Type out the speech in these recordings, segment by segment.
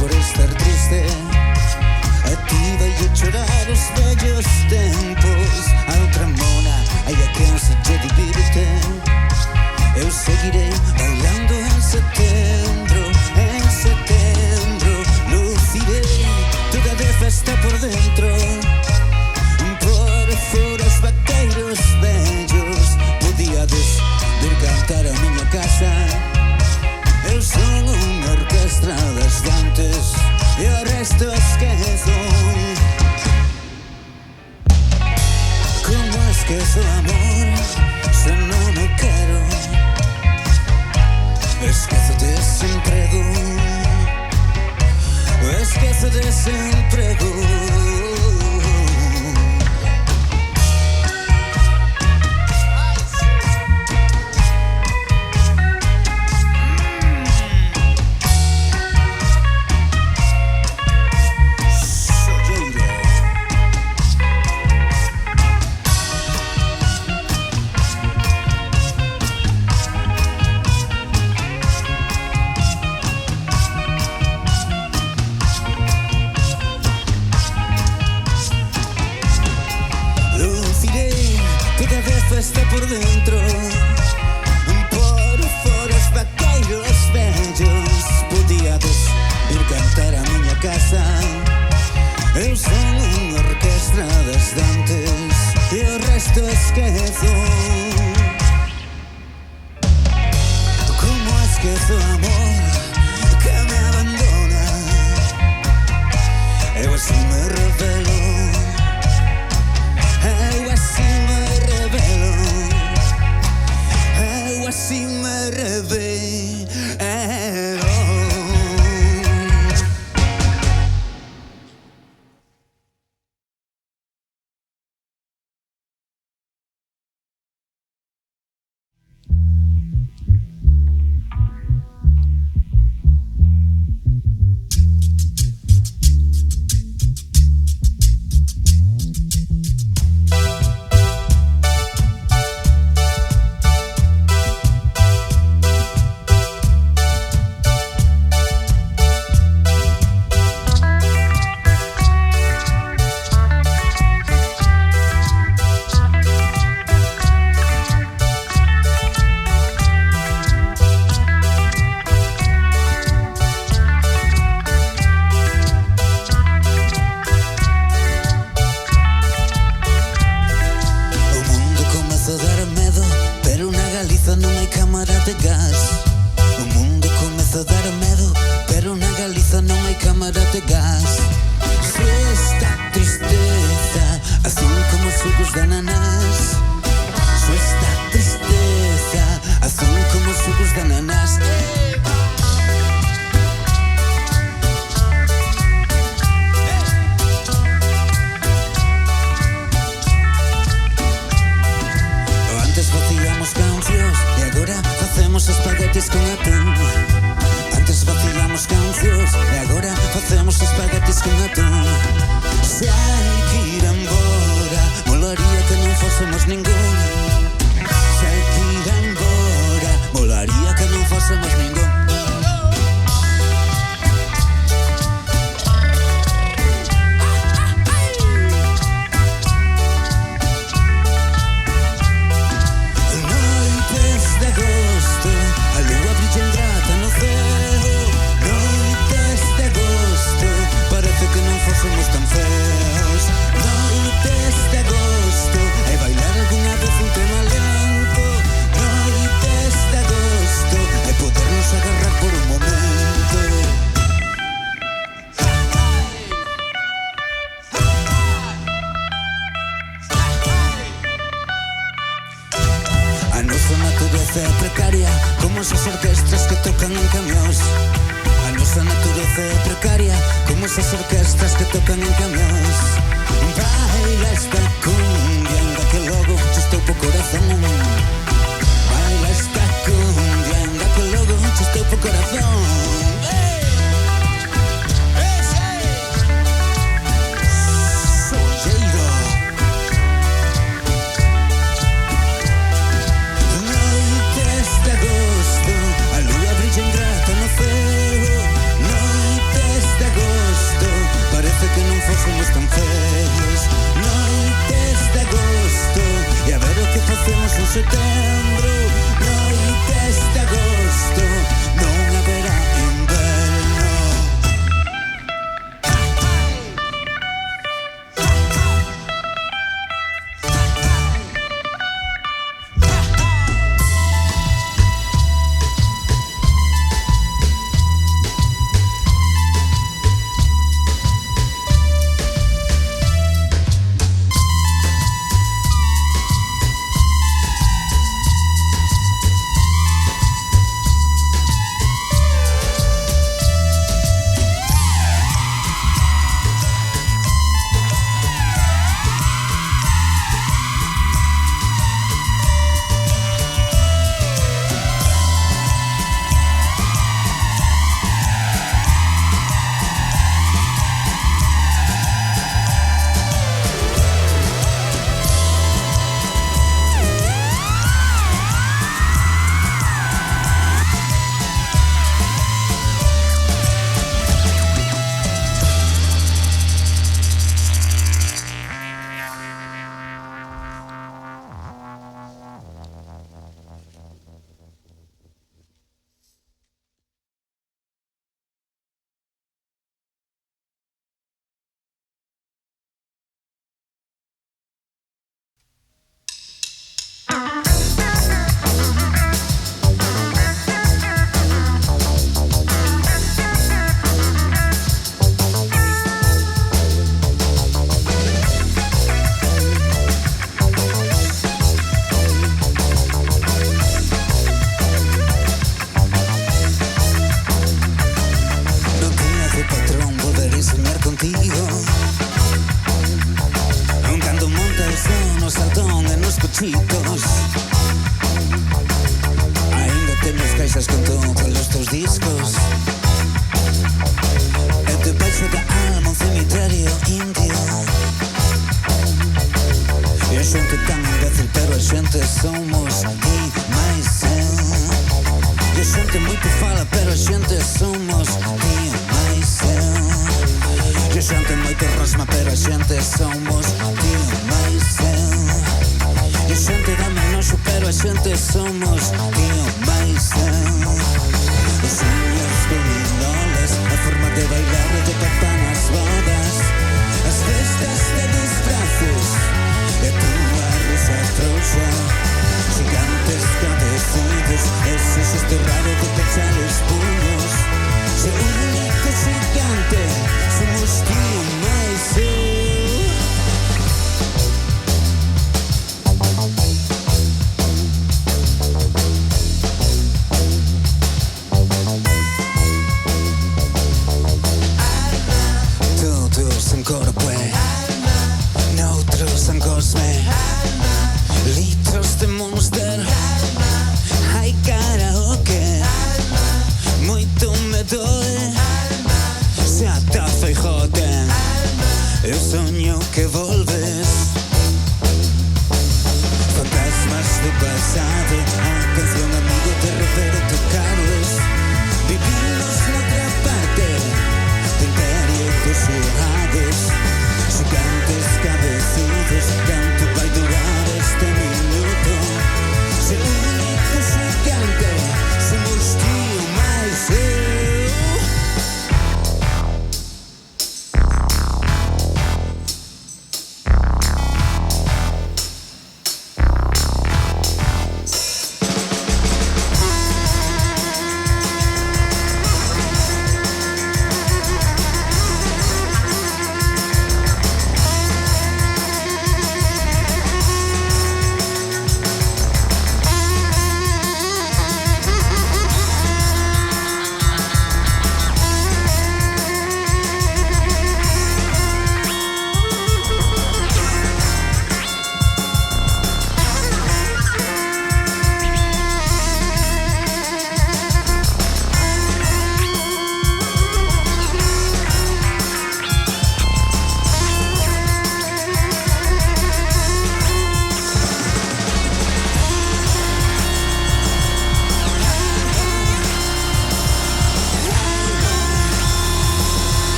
por estar triste. A ti vai a chorar os vellos tempos. A outra mona, hai a quen se lle divirte. Eu seguirei bailando en setembro. En setembro lucirei toda de festa por dentro. Por fora os vaqueiros vellos podíades vir cantar a miña casa. Eu son unha orquestra das dantes e o resto esquezo. Como esquezo amor se non o quero? Esquezo desemprego. Esquezo desemprego. Festa por dentro, por fora os vaqueiros vellos podíades ir cantar a miña casa. Eu son unha orquestra das dantes e o resto esquezo. Como esquezo amor que me abandona? Eu así me revelo. Eu así me revelo. Eu así me revelo. conocemos en setembro, noites de agosto, non haberá inverno. Ainda teñes caixas con todos os teus discos. E te baixo da alma un cemiterio indio. E a xente tan imbécil, pero a xente somos ti máis eu. E a xente moito fala, pero a xente somos ti máis eu. E a xente moito rosma, pero a xente somos ti máis eu. E a xente dame noxo, pero a xente somos tío máis eu. Os unhas gominolas, a forma de bailar e de cantar nas bodas, as festas de disfraces e a tua risa trouxa, gigantes cabecidos, ese xesto raro de pechar os puños. Se o único gigante somos tío máis eu. Ancora puè, noutros en Cosme, litros de Monster, hai karaoke, moito me doe, se ata Feijóte, eu soño que volves. Fantasmas do pasado, a canción amigo de Roberto Carlos, vivimos noutra parte do imperio dos xurrados, gigantes cabecidos, canto vai durar este minuto. Se o único gigante somos tío máis eu.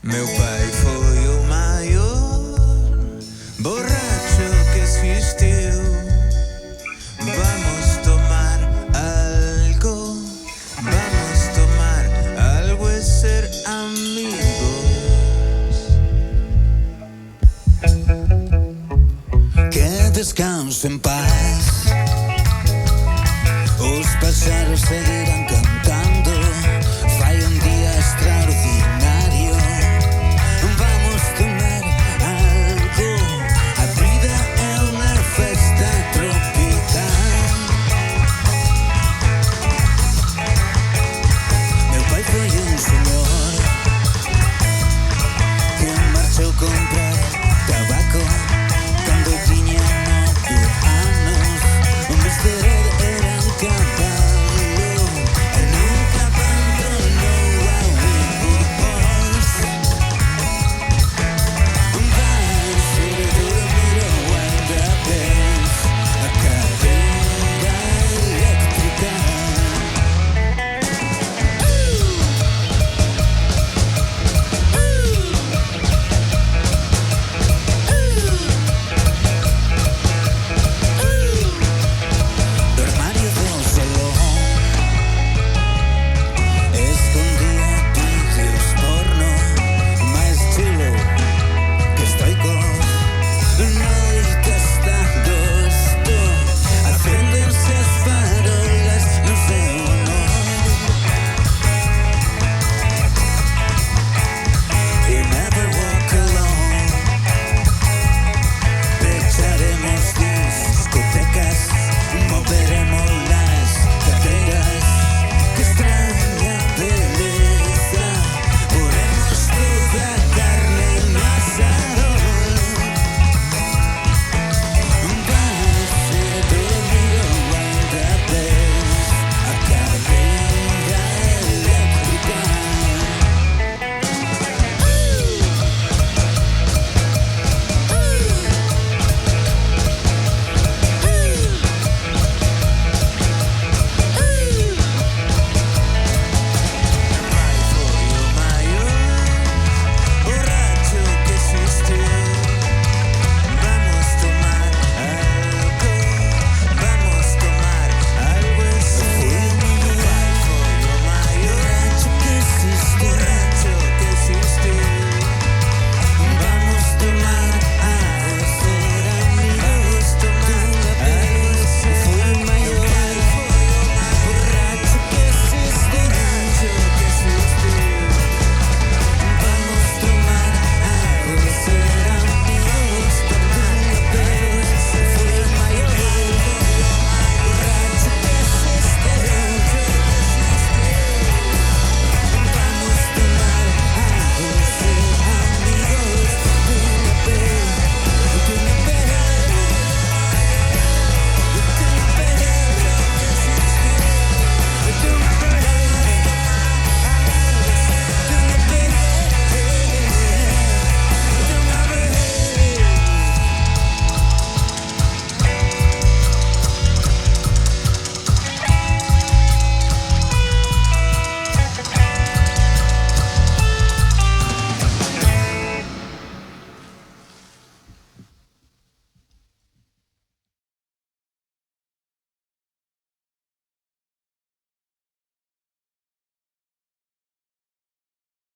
Meu